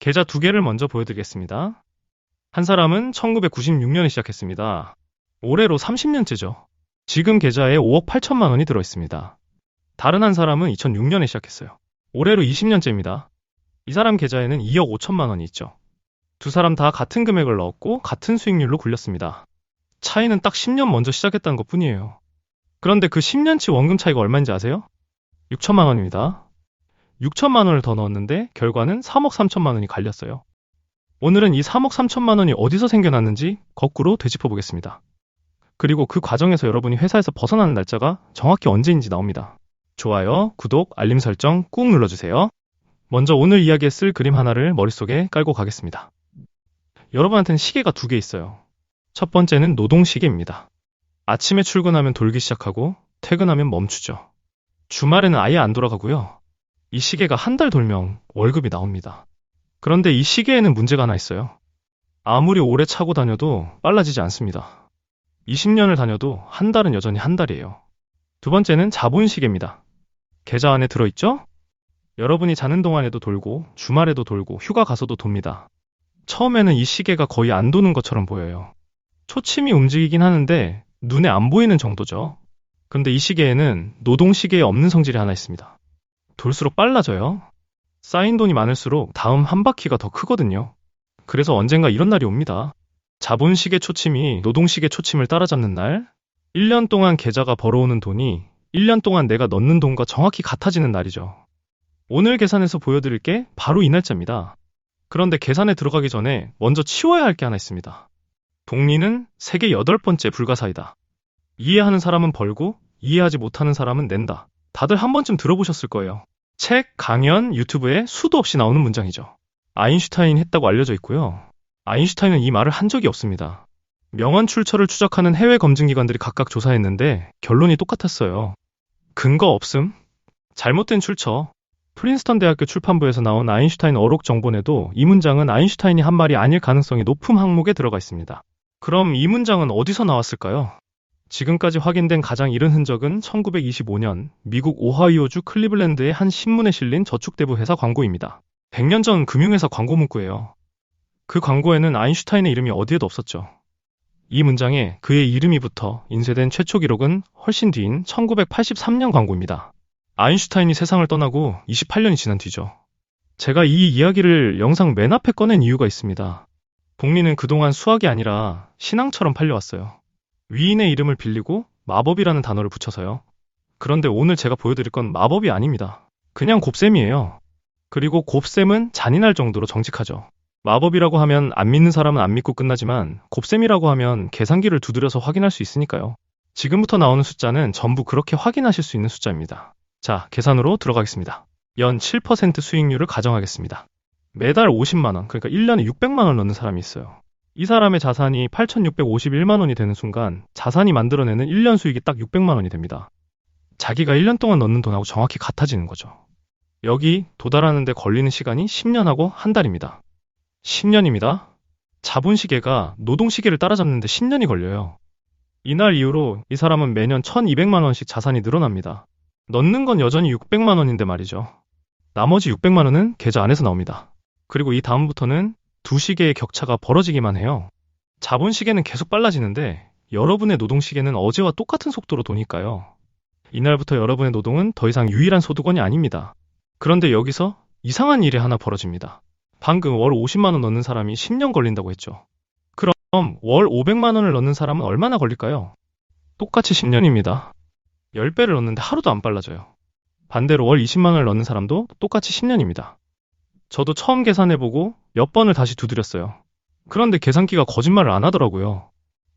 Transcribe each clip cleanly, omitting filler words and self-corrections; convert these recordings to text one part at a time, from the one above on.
계좌 두 개를 먼저 보여드리겠습니다. 한 사람은 1996년에 시작했습니다. 올해로 30년째죠. 지금 계좌에 5억 8천만 원이 들어있습니다. 다른 한 사람은 2006년에 시작했어요. 올해로 20년째입니다. 이 사람 계좌에는 2억 5천만 원이 있죠. 두 사람 다 같은 금액을 넣었고 같은 수익률로 굴렸습니다. 차이는 딱 10년 먼저 시작했다는 것 뿐이에요. 그런데 그 10년치 원금 차이가 얼마인지 아세요? 6천만 원입니다. 6천만 원을 더 넣었는데 결과는 3억 3천만 원이 갈렸어요. 오늘은 이 3억 3천만 원이 어디서 생겨났는지 거꾸로 되짚어 보겠습니다. 그리고 그 과정에서 여러분이 회사에서 벗어나는 날짜가 정확히 언제인지 나옵니다. 좋아요, 구독, 알림 설정 꾹 눌러주세요. 먼저 오늘 이야기에 쓸 그림 하나를 머릿속에 깔고 가겠습니다. 여러분한테는 시계가 두 개 있어요. 첫 번째는 노동시계입니다. 아침에 출근하면 돌기 시작하고 퇴근하면 멈추죠. 주말에는 아예 안 돌아가고요. 이 시계가 한 달 돌면 월급이 나옵니다. 그런데 이 시계에는 문제가 하나 있어요. 아무리 오래 차고 다녀도 빨라지지 않습니다. 20년을 다녀도 한 달은 여전히 한 달이에요. 두 번째는 자본시계입니다. 계좌 안에 들어있죠? 여러분이 자는 동안에도 돌고 주말에도 돌고 휴가 가서도 돕니다. 처음에는 이 시계가 거의 안 도는 것처럼 보여요. 초침이 움직이긴 하는데 눈에 안 보이는 정도죠. 그런데 이 시계에는 노동시계에 없는 성질이 하나 있습니다. 돌수록 빨라져요. 쌓인 돈이 많을수록 다음 한 바퀴가 더 크거든요. 그래서 언젠가 이런 날이 옵니다. 자본시계 초침이 노동시계 초침을 따라잡는 날, 1년 동안 계좌가 벌어오는 돈이 1년 동안 내가 넣는 돈과 정확히 같아지는 날이죠. 오늘 계산해서 보여드릴 게 바로 이 날짜입니다. 그런데 계산에 들어가기 전에 먼저 치워야 할 게 하나 있습니다. 복리는 세계 8번째 불가사의다. 이해하는 사람은 벌고 이해하지 못하는 사람은 낸다. 다들 한 번쯤 들어보셨을 거예요. 책, 강연, 유튜브에 수도 없이 나오는 문장이죠. 아인슈타인이 했다고 알려져 있고요. 아인슈타인은 이 말을 한 적이 없습니다. 명언 출처를 추적하는 해외 검증기관들이 각각 조사했는데 결론이 똑같았어요. 근거 없음? 잘못된 출처. 프린스턴 대학교 출판부에서 나온 아인슈타인 어록 정본에도 이 문장은 아인슈타인이 한 말이 아닐 가능성이 높은 항목에 들어가 있습니다. 그럼 이 문장은 어디서 나왔을까요? 지금까지 확인된 가장 이른 흔적은 1925년 미국 오하이오주 클리블랜드의 한 신문에 실린 저축대부 회사 광고입니다. 100년 전 금융회사 광고 문구예요. 그 광고에는 아인슈타인의 이름이 어디에도 없었죠. 이 문장에 그의 이름이 붙어 인쇄된 최초 기록은 훨씬 뒤인 1983년 광고입니다. 아인슈타인이 세상을 떠나고 28년이 지난 뒤죠. 제가 이 이야기를 영상 맨 앞에 꺼낸 이유가 있습니다. 복리는 그동안 수학이 아니라 신앙처럼 팔려왔어요. 위인의 이름을 빌리고 마법이라는 단어를 붙여서요. 그런데 오늘 제가 보여드릴 건 마법이 아닙니다. 그냥 곱셈이에요. 그리고 곱셈은 잔인할 정도로 정직하죠. 마법이라고 하면 안 믿는 사람은 안 믿고 끝나지만 곱셈이라고 하면 계산기를 두드려서 확인할 수 있으니까요. 지금부터 나오는 숫자는 전부 그렇게 확인하실 수 있는 숫자입니다. 자, 계산으로 들어가겠습니다. 연 7% 수익률을 가정하겠습니다. 매달 50만 원, 그러니까 1년에 600만 원 넣는 사람이 있어요. 이 사람의 자산이 8,651만 원이 되는 순간 자산이 만들어내는 1년 수익이 딱 600만 원이 됩니다. 자기가 1년 동안 넣는 돈하고 정확히 같아지는 거죠. 여기 도달하는데 걸리는 시간이 10년하고 한 달입니다. 10년입니다. 자본시계가 노동시계를 따라잡는데 10년이 걸려요. 이날 이후로 이 사람은 매년 1,200만 원씩 자산이 늘어납니다. 넣는 건 여전히 600만 원인데 말이죠. 나머지 600만 원은 계좌 안에서 나옵니다. 그리고 이 다음부터는 두 시계의 격차가 벌어지기만 해요. 자본시계는 계속 빨라지는데 여러분의 노동시계는 어제와 똑같은 속도로 도니까요. 이날부터 여러분의 노동은 더 이상 유일한 소득원이 아닙니다. 그런데 여기서 이상한 일이 하나 벌어집니다. 방금 월 50만 원 넣는 사람이 10년 걸린다고 했죠. 그럼 월 500만 원을 넣는 사람은 얼마나 걸릴까요? 똑같이 10년입니다. 10배를 넣는데 하루도 안 빨라져요. 반대로 월 20만 원을 넣는 사람도 똑같이 10년입니다. 저도 처음 계산해보고 몇 번을 다시 두드렸어요. 그런데 계산기가 거짓말을 안 하더라고요.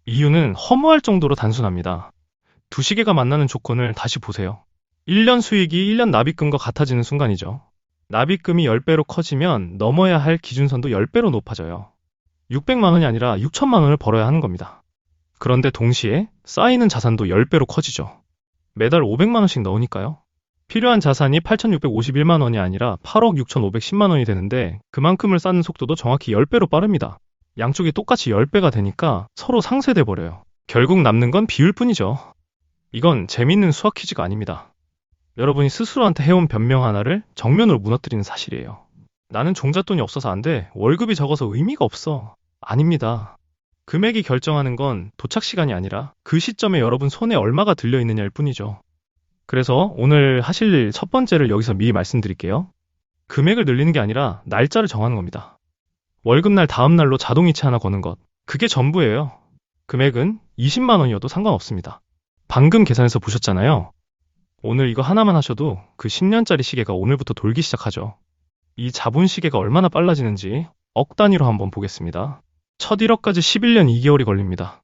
이유는 허무할 정도로 단순합니다. 두 시계가 만나는 조건을 다시 보세요. 1년 수익이 1년 납입금과 같아지는 순간이죠. 납입금이 10배로 커지면 넘어야 할 기준선도 10배로 높아져요. 600만 원이 아니라 6천만 원을 벌어야 하는 겁니다. 그런데 동시에 쌓이는 자산도 10배로 커지죠. 매달 500만 원씩 넣으니까요. 필요한 자산이 8,651만 원이 아니라 8억 6,510만 원이 되는데 그만큼을 쌓는 속도도 정확히 10배로 빠릅니다. 양쪽이 똑같이 10배가 되니까 서로 상쇄돼 버려요. 결국 남는 건 비율 뿐이죠. 이건 재밌는 수학 퀴즈가 아닙니다. 여러분이 스스로한테 해온 변명 하나를 정면으로 무너뜨리는 사실이에요. 나는 종잣돈이 없어서 안 돼. 월급이 적어서 의미가 없어. 아닙니다. 금액이 결정하는 건 도착 시간이 아니라 그 시점에 여러분 손에 얼마가 들려 있느냐일 뿐이죠. 그래서 오늘 하실 첫 번째를 여기서 미리 말씀드릴게요. 금액을 늘리는 게 아니라 날짜를 정하는 겁니다. 월급날 다음 날로 자동이체 하나 거는 것. 그게 전부예요. 금액은 20만 원이어도 상관없습니다. 방금 계산해서 보셨잖아요. 오늘 이거 하나만 하셔도 그 10년짜리 시계가 오늘부터 돌기 시작하죠. 이 자본 시계가 얼마나 빨라지는지 억 단위로 한번 보겠습니다. 첫 1억까지 11년 2개월이 걸립니다.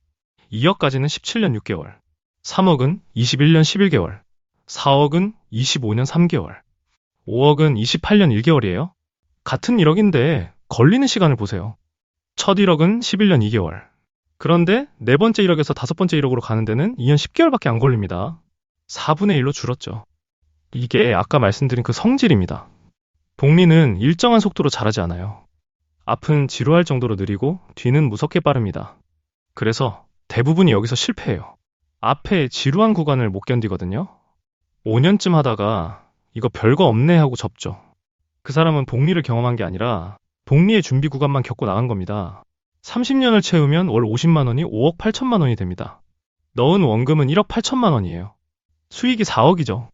2억까지는 17년 6개월, 3억은 21년 11개월, 4억은 25년 3개월, 5억은 28년 1개월이에요. 같은 1억인데 걸리는 시간을 보세요. 첫 1억은 11년 2개월. 그런데 네 번째 1억에서 다섯 번째 1억으로 가는 데는 2년 10개월밖에 안 걸립니다. 4분의 1로 줄었죠. 이게 아까 말씀드린 그 성질입니다. 복리는 일정한 속도로 자라지 않아요. 앞은 지루할 정도로 느리고 뒤는 무섭게 빠릅니다. 그래서 대부분이 여기서 실패해요. 앞에 지루한 구간을 못 견디거든요. 5년쯤 하다가 이거 별거 없네 하고 접죠. 그 사람은 복리를 경험한 게 아니라 복리의 준비 구간만 겪고 나간 겁니다. 30년을 채우면 월 50만 원이 5억 8천만 원이 됩니다. 넣은 원금은 1억 8천만 원이에요. 수익이 4억이죠.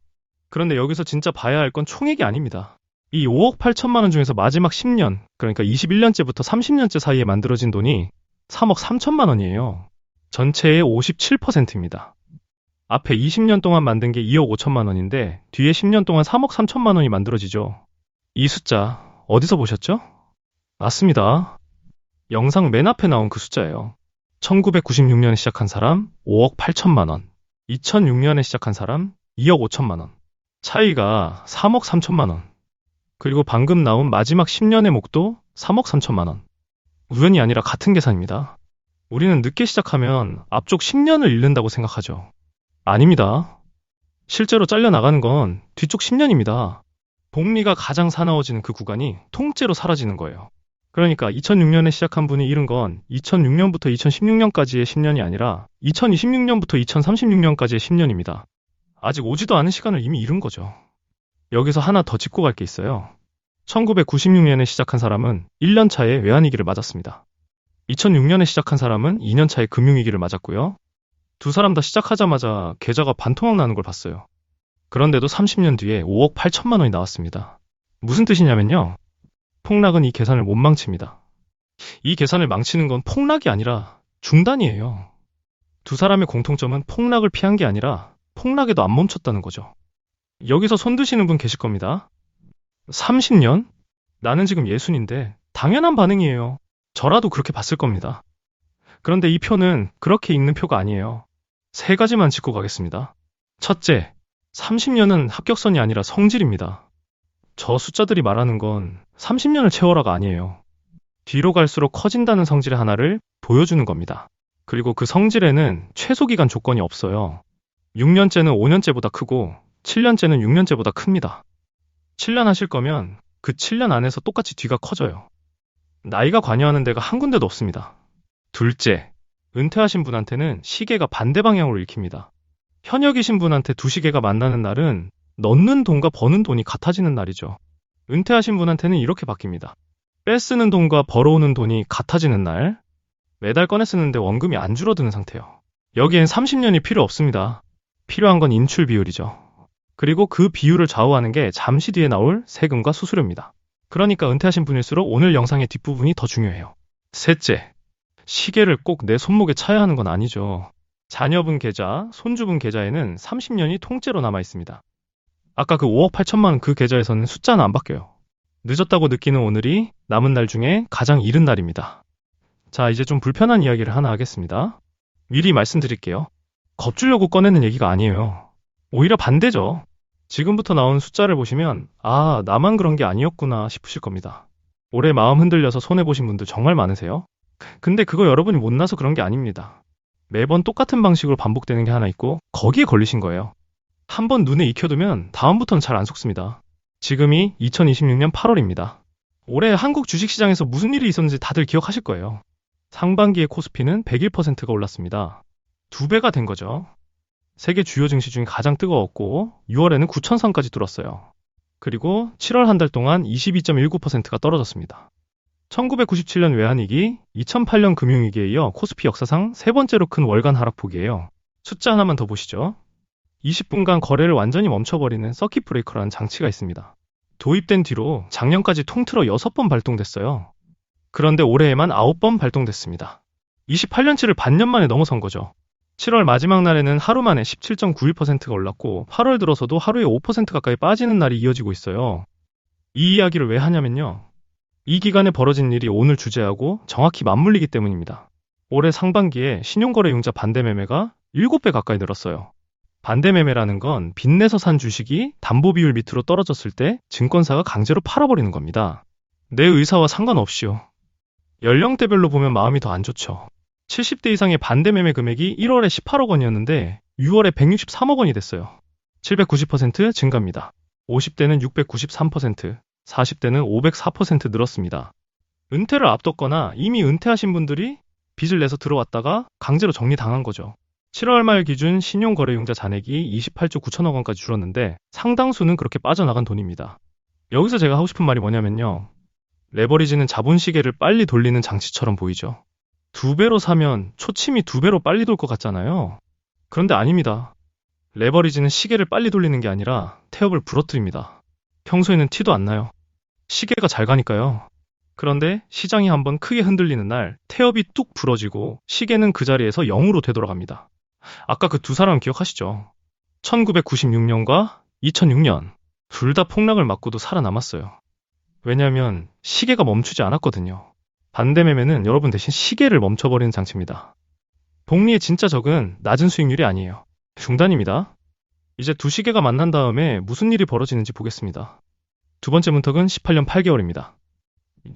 그런데 여기서 진짜 봐야 할 건 총액이 아닙니다. 이 5억 8천만 원 중에서 마지막 10년, 그러니까 21년째부터 30년째 사이에 만들어진 돈이 3억 3천만 원이에요. 전체의 57%입니다. 앞에 20년 동안 만든 게 2억 5천만 원인데 뒤에 10년 동안 3억 3천만 원이 만들어지죠. 이 숫자 어디서 보셨죠? 맞습니다. 영상 맨 앞에 나온 그 숫자예요. 1996년에 시작한 사람 5억 8천만 원, 2006년에 시작한 사람 2억 5천만 원. 차이가 3억 3천만 원. 그리고 방금 나온 마지막 10년의 목도 3억 3천만 원. 우연이 아니라 같은 계산입니다. 우리는 늦게 시작하면 앞쪽 10년을 잃는다고 생각하죠. 아닙니다. 실제로 잘려나가는 건 뒤쪽 10년입니다. 복리가 가장 사나워지는 그 구간이 통째로 사라지는 거예요. 그러니까 2006년에 시작한 분이 잃은 건 2006년부터 2016년까지의 10년이 아니라 2026년부터 2036년까지의 10년입니다. 아직 오지도 않은 시간을 이미 잃은 거죠. 여기서 하나 더 짚고 갈 게 있어요. 1996년에 시작한 사람은 1년 차에 외환위기를 맞았습니다. 2006년에 시작한 사람은 2년 차에 금융위기를 맞았고요. 두 사람 다 시작하자마자 계좌가 반토막 나는 걸 봤어요. 그런데도 30년 뒤에 5억 8천만 원이 나왔습니다. 무슨 뜻이냐면요. 폭락은 이 계산을 못 망칩니다. 이 계산을 망치는 건 폭락이 아니라 중단이에요. 두 사람의 공통점은 폭락을 피한 게 아니라 폭락에도 안 멈췄다는 거죠. 여기서 손 드시는 분 계실 겁니다. 30년? 나는 지금 60인데 당연한 반응이에요. 저라도 그렇게 봤을 겁니다. 그런데 이 표는 그렇게 읽는 표가 아니에요. 세 가지만 짚고 가겠습니다. 첫째, 30년은 합격선이 아니라 성질입니다. 저 숫자들이 말하는 건 30년을 채워라가 아니에요. 뒤로 갈수록 커진다는 성질의 하나를 보여주는 겁니다. 그리고 그 성질에는 최소기간 조건이 없어요. 6년째는 5년째보다 크고 7년째는 6년째보다 큽니다. 7년 하실 거면 그 7년 안에서 똑같이 뒤가 커져요. 나이가 관여하는 데가 한 군데도 없습니다. 둘째, 은퇴하신 분한테는 시계가 반대 방향으로 읽힙니다. 현역이신 분한테 두 시계가 만나는 날은 넣는 돈과 버는 돈이 같아지는 날이죠. 은퇴하신 분한테는 이렇게 바뀝니다. 빼쓰는 돈과 벌어오는 돈이 같아지는 날, 매달 꺼내 쓰는데 원금이 안 줄어드는 상태요. 여기엔 30년이 필요 없습니다. 필요한 건 인출 비율이죠. 그리고 그 비율을 좌우하는 게 잠시 뒤에 나올 세금과 수수료입니다. 그러니까 은퇴하신 분일수록 오늘 영상의 뒷부분이 더 중요해요. 셋째, 시계를 꼭 내 손목에 차야 하는 건 아니죠. 자녀분 계좌, 손주분 계좌에는 30년이 통째로 남아 있습니다. 아까 그 5억 8천만 원 그 계좌에서는 숫자는 안 바뀌어요. 늦었다고 느끼는 오늘이 남은 날 중에 가장 이른 날입니다. 자, 이제 좀 불편한 이야기를 하나 하겠습니다. 미리 말씀드릴게요. 겁주려고 꺼내는 얘기가 아니에요. 오히려 반대죠. 지금부터 나온 숫자를 보시면 아, 나만 그런 게 아니었구나 싶으실 겁니다. 올해 마음 흔들려서 손해보신 분들 정말 많으세요? 근데 그거 여러분이 못나서 그런 게 아닙니다. 매번 똑같은 방식으로 반복되는 게 하나 있고 거기에 걸리신 거예요. 한번 눈에 익혀두면 다음부터는 잘 안 속습니다. 지금이 2026년 8월입니다. 올해 한국 주식시장에서 무슨 일이 있었는지 다들 기억하실 거예요. 상반기의 코스피는 101%가 올랐습니다. 2배가 된 거죠. 세계 주요 증시 중에 가장 뜨거웠고 6월에는 9,000선까지 뚫었어요. 그리고 7월 한 달 동안 22.19%가 떨어졌습니다. 1997년 외환위기, 2008년 금융위기에 이어 코스피 역사상 세 번째로 큰 월간 하락폭이에요. 숫자 하나만 더 보시죠. 20분간 거래를 완전히 멈춰버리는 서킷 브레이커라는 장치가 있습니다. 도입된 뒤로 작년까지 통틀어 6번 발동됐어요. 그런데 올해에만 9번 발동됐습니다. 28년치를 반년 만에 넘어선 거죠. 7월 마지막 날에는 하루 만에 17.91%가 올랐고 8월 들어서도 하루에 5% 가까이 빠지는 날이 이어지고 있어요. 이 이야기를 왜 하냐면요. 이 기간에 벌어진 일이 오늘 주제하고 정확히 맞물리기 때문입니다. 올해 상반기에 신용거래융자 반대매매가 7배 가까이 늘었어요. 반대매매라는 건 빚내서 산 주식이 담보비율 밑으로 떨어졌을 때 증권사가 강제로 팔아버리는 겁니다. 내 의사와 상관없이요. 연령대별로 보면 마음이 더 안 좋죠. 70대 이상의 반대매매 금액이 1월에 18억 원이었는데 6월에 163억 원이 됐어요. 790% 증가입니다. 50대는 693%, 40대는 504% 늘었습니다. 은퇴를 앞뒀거나 이미 은퇴하신 분들이 빚을 내서 들어왔다가 강제로 정리당한 거죠. 7월 말 기준 신용거래융자 잔액이 28조 9천억 원까지 줄었는데 상당수는 그렇게 빠져나간 돈입니다. 여기서 제가 하고 싶은 말이 뭐냐면요. 레버리지는 자본 시계를 빨리 돌리는 장치처럼 보이죠. 2배로 사면 초침이 2배로 빨리 돌 것 같잖아요. 그런데 아닙니다. 레버리지는 시계를 빨리 돌리는 게 아니라 태엽을 부러뜨립니다. 평소에는 티도 안 나요. 시계가 잘 가니까요. 그런데 시장이 한번 크게 흔들리는 날 태엽이 뚝 부러지고 시계는 그 자리에서 0으로 되돌아갑니다. 아까 그 두 사람 기억하시죠? 1996년과 2006년 둘 다 폭락을 맞고도 살아남았어요. 왜냐하면 시계가 멈추지 않았거든요. 반대매매는 여러분 대신 시계를 멈춰버리는 장치입니다. 복리의 진짜 적은 낮은 수익률이 아니에요. 중단입니다. 이제 두 시계가 만난 다음에 무슨 일이 벌어지는지 보겠습니다. 두 번째 문턱은 18년 8개월입니다.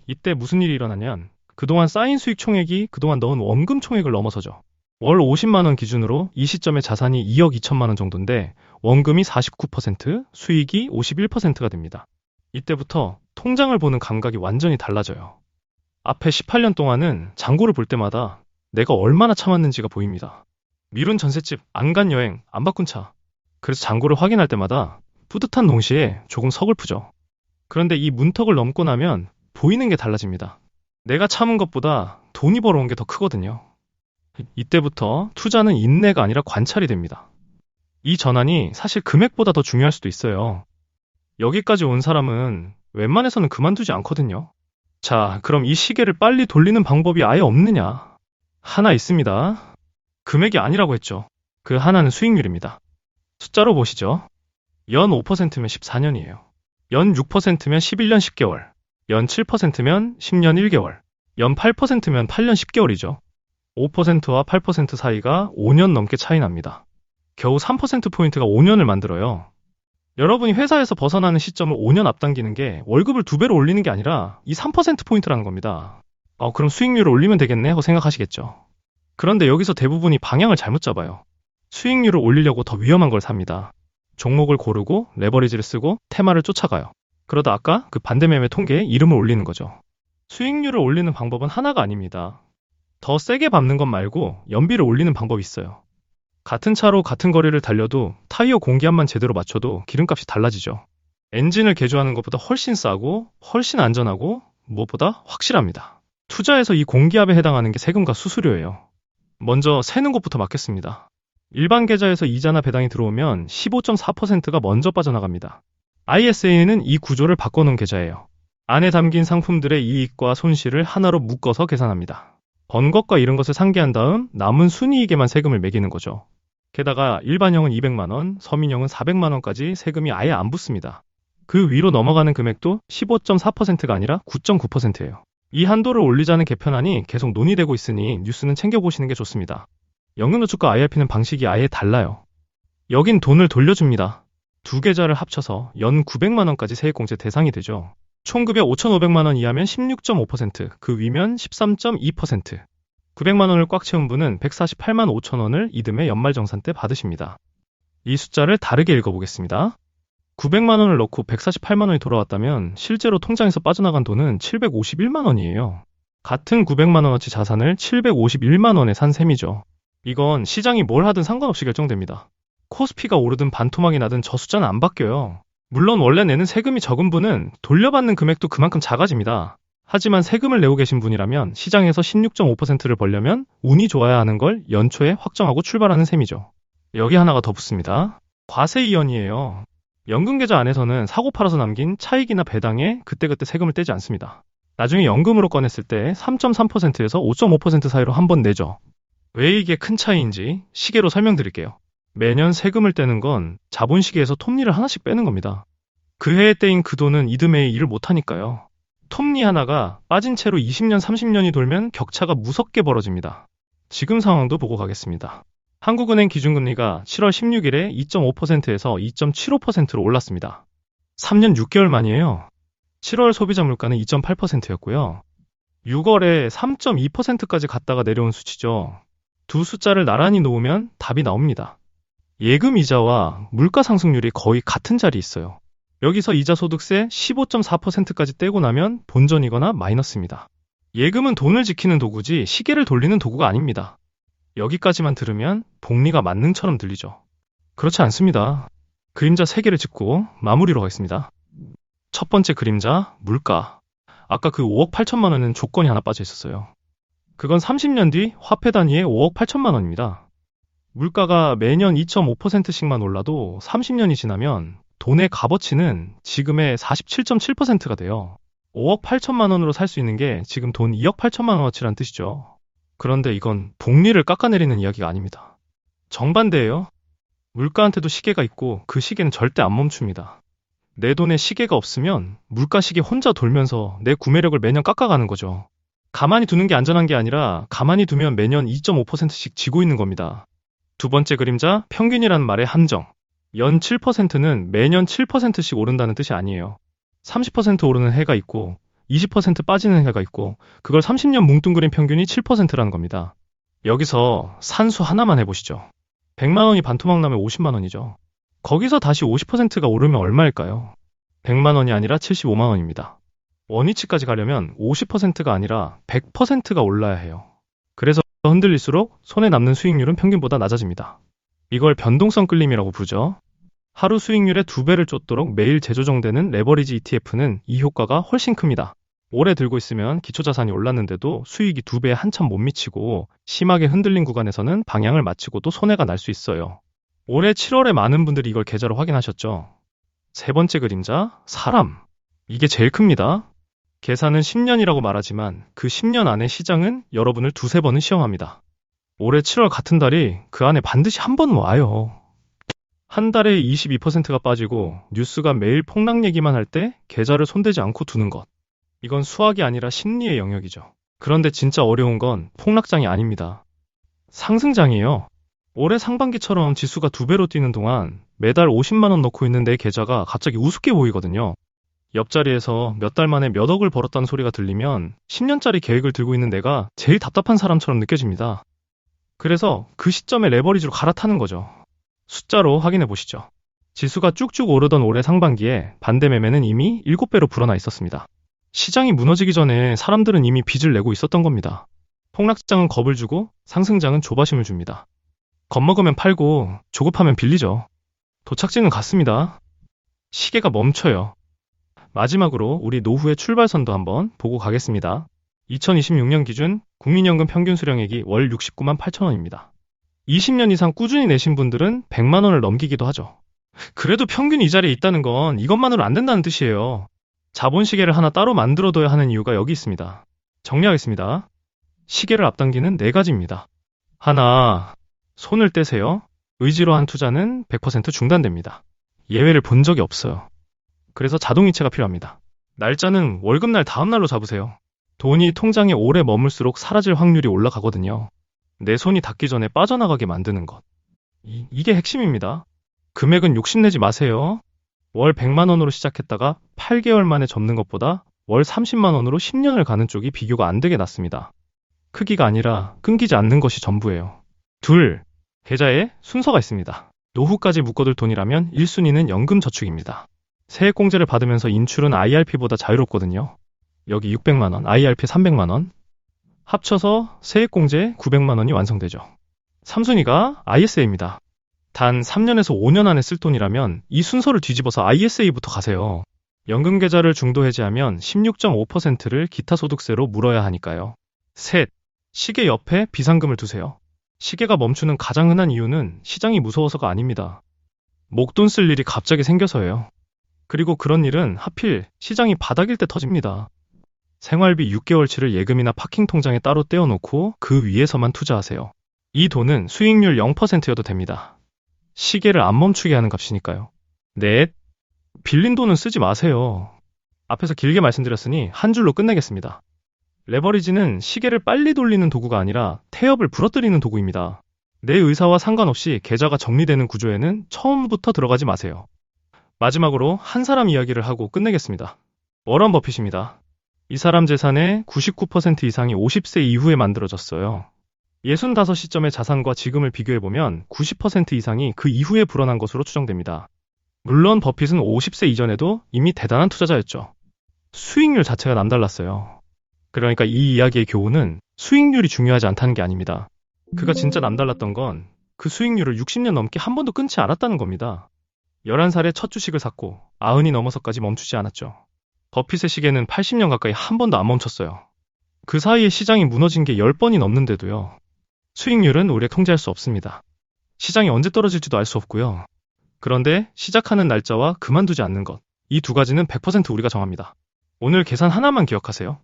이때 무슨 일이 일어나냐면 그동안 쌓인 수익 총액이 그동안 넣은 원금 총액을 넘어서죠. 월 50만 원 기준으로 이 시점에 자산이 2억 2천만 원 정도인데 원금이 49%, 수익이 51%가 됩니다. 이때부터 통장을 보는 감각이 완전히 달라져요. 앞에 18년 동안은 잔고를 볼 때마다 내가 얼마나 참았는지가 보입니다. 미룬 전셋집, 안 간 여행, 안 바꾼 차. 그래서 잔고를 확인할 때마다 뿌듯한 동시에 조금 서글프죠. 그런데 이 문턱을 넘고 나면 보이는 게 달라집니다. 내가 참은 것보다 돈이 벌어온 게 더 크거든요. 이때부터 투자는 인내가 아니라 관찰이 됩니다. 이 전환이 사실 금액보다 더 중요할 수도 있어요. 여기까지 온 사람은 웬만해서는 그만두지 않거든요. 자, 그럼 이 시계를 빨리 돌리는 방법이 아예 없느냐? 하나 있습니다. 금액이 아니라고 했죠. 그 하나는 수익률입니다. 숫자로 보시죠. 연 5%면 14년이에요. 연 6%면 11년 10개월. 연 7%면 10년 1개월. 연 8%면 8년 10개월이죠. 5%와 8% 사이가 5년 넘게 차이 납니다. 겨우 3%포인트가 5년을 만들어요. 여러분이 회사에서 벗어나는 시점을 5년 앞당기는 게 월급을 2배로 올리는 게 아니라 이 3%포인트라는 겁니다. 그럼 수익률을 올리면 되겠네 하고 생각하시겠죠. 그런데 여기서 대부분이 방향을 잘못 잡아요. 수익률을 올리려고 더 위험한 걸 삽니다. 종목을 고르고 레버리지를 쓰고 테마를 쫓아가요. 그러다 아까 그 반대매매 통계에 이름을 올리는 거죠. 수익률을 올리는 방법은 하나가 아닙니다. 더 세게 밟는 것 말고 연비를 올리는 방법이 있어요. 같은 차로 같은 거리를 달려도 타이어 공기압만 제대로 맞춰도 기름값이 달라지죠. 엔진을 개조하는 것보다 훨씬 싸고 훨씬 안전하고 무엇보다 확실합니다. 투자에서 이 공기압에 해당하는 게 세금과 수수료예요. 먼저 세는 것부터 막겠습니다. 일반 계좌에서 이자나 배당이 들어오면 15.4%가 먼저 빠져나갑니다. ISA는 이 구조를 바꿔놓은 계좌예요. 안에 담긴 상품들의 이익과 손실을 하나로 묶어서 계산합니다. 번 것과 잃은 것을 상기한 다음 남은 순이익에만 세금을 매기는 거죠. 게다가 일반형은 200만 원, 서민형은 400만 원까지 세금이 아예 안 붙습니다. 그 위로 넘어가는 금액도 15.4%가 아니라 9.9%예요. 이 한도를 올리자는 개편안이 계속 논의되고 있으니 뉴스는 챙겨보시는 게 좋습니다. 연금저축과 IRP는 방식이 아예 달라요. 여긴 돈을 돌려줍니다. 두 계좌를 합쳐서 연 900만 원까지 세액공제 대상이 되죠. 총 급여 5,500만 원 이하면 16.5%, 그 위면 13.2%. 900만 원을 꽉 채운 분은 148만 5천 원을 이듬해 연말정산 때 받으십니다. 이 숫자를 다르게 읽어보겠습니다. 900만 원을 넣고 148만 원이 돌아왔다면 실제로 통장에서 빠져나간 돈은 751만 원이에요. 같은 900만 원어치 자산을 751만 원에 산 셈이죠. 이건 시장이 뭘 하든 상관없이 결정됩니다. 코스피가 오르든 반토막이 나든 저 숫자는 안 바뀌어요. 물론 원래 내는 세금이 적은 분은 돌려받는 금액도 그만큼 작아집니다. 하지만 세금을 내고 계신 분이라면 시장에서 16.5%를 벌려면 운이 좋아야 하는 걸 연초에 확정하고 출발하는 셈이죠. 여기 하나가 더 붙습니다. 과세이연이에요. 연금계좌 안에서는 사고 팔아서 남긴 차익이나 배당에 그때그때 세금을 떼지 않습니다. 나중에 연금으로 꺼냈을 때 3.3%에서 5.5% 사이로 한 번 내죠. 왜 이게 큰 차이인지 시계로 설명드릴게요. 매년 세금을 떼는 건 자본시계에서 톱니를 하나씩 빼는 겁니다. 그 해에 떼인 그 돈은 이듬해에 일을 못하니까요. 톱니 하나가 빠진 채로 20년, 30년이 돌면 격차가 무섭게 벌어집니다. 지금 상황도 보고 가겠습니다. 한국은행 기준금리가 7월 16일에 2.5%에서 2.75%로 올랐습니다. 3년 6개월 만이에요. 7월 소비자 물가는 2.8%였고요. 6월에 3.2%까지 갔다가 내려온 수치죠. 두 숫자를 나란히 놓으면 답이 나옵니다. 예금 이자와 물가 상승률이 거의 같은 자리에 있어요. 여기서 이자 소득세 15.4%까지 떼고 나면 본전이거나 마이너스입니다. 예금은 돈을 지키는 도구지 시계를 돌리는 도구가 아닙니다. 여기까지만 들으면 복리가 만능처럼 들리죠. 그렇지 않습니다. 그림자 3개를 짚고 마무리로 가겠습니다. 첫 번째 그림자, 물가. 아까 그 5억 8천만 원은 조건이 하나 빠져 있었어요. 그건 30년 뒤 화폐 단위의 5억 8천만 원입니다. 물가가 매년 2.5%씩만 올라도 30년이 지나면 돈의 값어치는 지금의 47.7%가 돼요. 5억 8천만 원으로 살 수 있는 게 지금 돈 2억 8천만 원어치란 뜻이죠. 그런데 이건 복리를 깎아내리는 이야기가 아닙니다. 정반대예요. 물가한테도 시계가 있고 그 시계는 절대 안 멈춥니다. 내 돈에 시계가 없으면 물가 시계 혼자 돌면서 내 구매력을 매년 깎아가는 거죠. 가만히 두는 게 안전한 게 아니라 가만히 두면 매년 2.5%씩 지고 있는 겁니다. 두 번째 그림자, 평균이라는 말의 함정. 연 7%는 매년 7%씩 오른다는 뜻이 아니에요. 30% 오르는 해가 있고 20% 빠지는 해가 있고 그걸 30년 뭉뚱그린 평균이 7%라는 겁니다. 여기서 산수 하나만 해보시죠. 100만 원이 반토막 나면 50만 원이죠. 거기서 다시 50%가 오르면 얼마일까요? 100만 원이 아니라 75만 원입니다. 원위치까지 가려면 50%가 아니라 100%가 올라야 해요. 그래서 흔들릴수록 손에 남는 수익률은 평균보다 낮아집니다. 이걸 변동성 끌림이라고 부르죠. 하루 수익률의 2배를 쫓도록 매일 재조정되는 레버리지 ETF는 이 효과가 훨씬 큽니다. 오래 들고 있으면 기초자산이 올랐는데도 수익이 2배에 한참 못 미치고 심하게 흔들린 구간에서는 방향을 맞추고도 손해가 날 수 있어요. 올해 7월에 많은 분들이 이걸 계좌로 확인하셨죠. 세 번째 그림자, 사람. 이게 제일 큽니다. 계산은 10년이라고 말하지만 그 10년 안에 시장은 여러분을 2-3번은 시험합니다. 올해 7월 같은 달이 그 안에 반드시 한 번 와요. 한 달에 22%가 빠지고 뉴스가 매일 폭락 얘기만 할 때 계좌를 손대지 않고 두는 것. 이건 수학이 아니라 심리의 영역이죠. 그런데 진짜 어려운 건 폭락장이 아닙니다. 상승장이에요. 올해 상반기처럼 지수가 2배로 뛰는 동안 매달 50만 원 넣고 있는 내 계좌가 갑자기 우습게 보이거든요. 옆자리에서 몇 달 만에 몇 억을 벌었다는 소리가 들리면 10년짜리 계획을 들고 있는 내가 제일 답답한 사람처럼 느껴집니다. 그래서 그 시점에 레버리지로 갈아타는 거죠. 숫자로 확인해 보시죠. 지수가 쭉쭉 오르던 올해 상반기에 반대 매매는 이미 7배로 불어나 있었습니다. 시장이 무너지기 전에 사람들은 이미 빚을 내고 있었던 겁니다. 폭락장은 겁을 주고 상승장은 조바심을 줍니다. 겁먹으면 팔고 조급하면 빌리죠. 도착지는 같습니다. 시계가 멈춰요. 마지막으로 우리 노후의 출발선도 한번 보고 가겠습니다. 2026년 기준 국민연금 평균 수령액이 월 69만 8천 원입니다. 20년 이상 꾸준히 내신 분들은 100만 원을 넘기기도 하죠. 그래도 평균 이 자리에 있다는 건 이것만으로 안 된다는 뜻이에요. 자본시계를 하나 따로 만들어둬야 하는 이유가 여기 있습니다. 정리하겠습니다. 시계를 앞당기는 4가지입니다. 하나, 손을 떼세요. 의지로 한 투자는 100% 중단됩니다. 예외를 본 적이 없어요. 그래서 자동이체가 필요합니다. 날짜는 월급날 다음날로 잡으세요. 돈이 통장에 오래 머물수록 사라질 확률이 올라가거든요. 내 손이 닿기 전에 빠져나가게 만드는 것. 이게 핵심입니다. 금액은 욕심내지 마세요. 월 100만 원으로 시작했다가 8개월 만에 접는 것보다 월 30만 원으로 10년을 가는 쪽이 비교가 안 되게 낫습니다. 크기가 아니라 끊기지 않는 것이 전부예요. 둘, 계좌에 순서가 있습니다. 노후까지 묶어둘 돈이라면 1순위는 연금저축입니다. 세액공제를 받으면서 인출은 IRP보다 자유롭거든요. 여기 600만 원, IRP 300만 원. 합쳐서 세액공제 900만 원이 완성되죠. 3순위가 ISA입니다. 단 3년에서 5년 안에 쓸 돈이라면 이 순서를 뒤집어서 ISA부터 가세요. 연금 계좌를 중도 해지하면 16.5%를 기타 소득세로 물어야 하니까요. 셋, 시계 옆에 비상금을 두세요. 시계가 멈추는 가장 흔한 이유는 시장이 무서워서가 아닙니다. 목돈 쓸 일이 갑자기 생겨서예요. 그리고 그런 일은 하필 시장이 바닥일 때 터집니다. 생활비 6개월치를 예금이나 파킹 통장에 따로 떼어놓고 그 위에서만 투자하세요. 이 돈은 수익률 0%여도 됩니다. 시계를 안 멈추게 하는 값이니까요. 넷, 빌린 돈은 쓰지 마세요. 앞에서 길게 말씀드렸으니 한 줄로 끝내겠습니다. 레버리지는 시계를 빨리 돌리는 도구가 아니라 태엽을 부러뜨리는 도구입니다. 내 의사와 상관없이 계좌가 정리되는 구조에는 처음부터 들어가지 마세요. 마지막으로 한 사람 이야기를 하고 끝내겠습니다. 워런 버핏입니다. 이 사람 재산의 99% 이상이 50세 이후에 만들어졌어요. 65시점의 자산과 지금을 비교해보면 90% 이상이 그 이후에 불어난 것으로 추정됩니다. 물론 버핏은 50세 이전에도 이미 대단한 투자자였죠. 수익률 자체가 남달랐어요. 그러니까 이 이야기의 교훈은 수익률이 중요하지 않다는 게 아닙니다. 그가 진짜 남달랐던 건 그 수익률을 60년 넘게 한 번도 끊지 않았다는 겁니다. 11살에 첫 주식을 샀고 90이 넘어서까지 멈추지 않았죠. 버핏의 시계는 80년 가까이 한 번도 안 멈췄어요. 그 사이에 시장이 무너진 게 10번이 넘는데도요. 수익률은 우리가 통제할 수 없습니다. 시장이 언제 떨어질지도 알 수 없고요. 그런데 시작하는 날짜와 그만두지 않는 것, 이 두 가지는 100% 우리가 정합니다. 오늘 계산 하나만 기억하세요.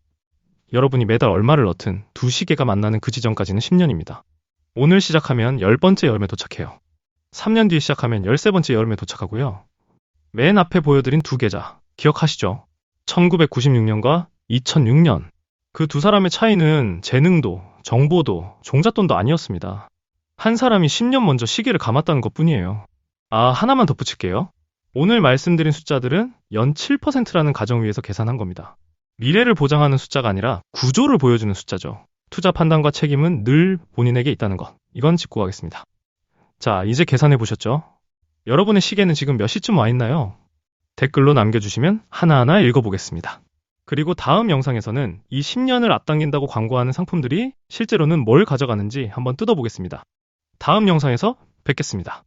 여러분이 매달 얼마를 넣든 두 시계가 만나는 그 지점까지는 10년입니다. 오늘 시작하면 10번째 여름에 도착해요. 3년 뒤에 시작하면 13번째 여름에 도착하고요. 맨 앞에 보여드린 두 계좌, 기억하시죠? 1996년과 2006년. 그 두 사람의 차이는 재능도, 정보도, 종잣돈도 아니었습니다. 한 사람이 10년 먼저 시계를 감았다는 것뿐이에요. 아, 하나만 덧붙일게요. 오늘 말씀드린 숫자들은 연 7%라는 가정 위에서 계산한 겁니다. 미래를 보장하는 숫자가 아니라 구조를 보여주는 숫자죠. 투자 판단과 책임은 늘 본인에게 있다는 것. 이건 짚고 가겠습니다. 자, 이제 계산해 보셨죠? 여러분의 시계는 지금 몇 시쯤 와 있나요? 댓글로 남겨주시면 하나하나 읽어보겠습니다. 그리고 다음 영상에서는 이 10년을 앞당긴다고 광고하는 상품들이 실제로는 뭘 가져가는지 한번 뜯어보겠습니다. 다음 영상에서 뵙겠습니다.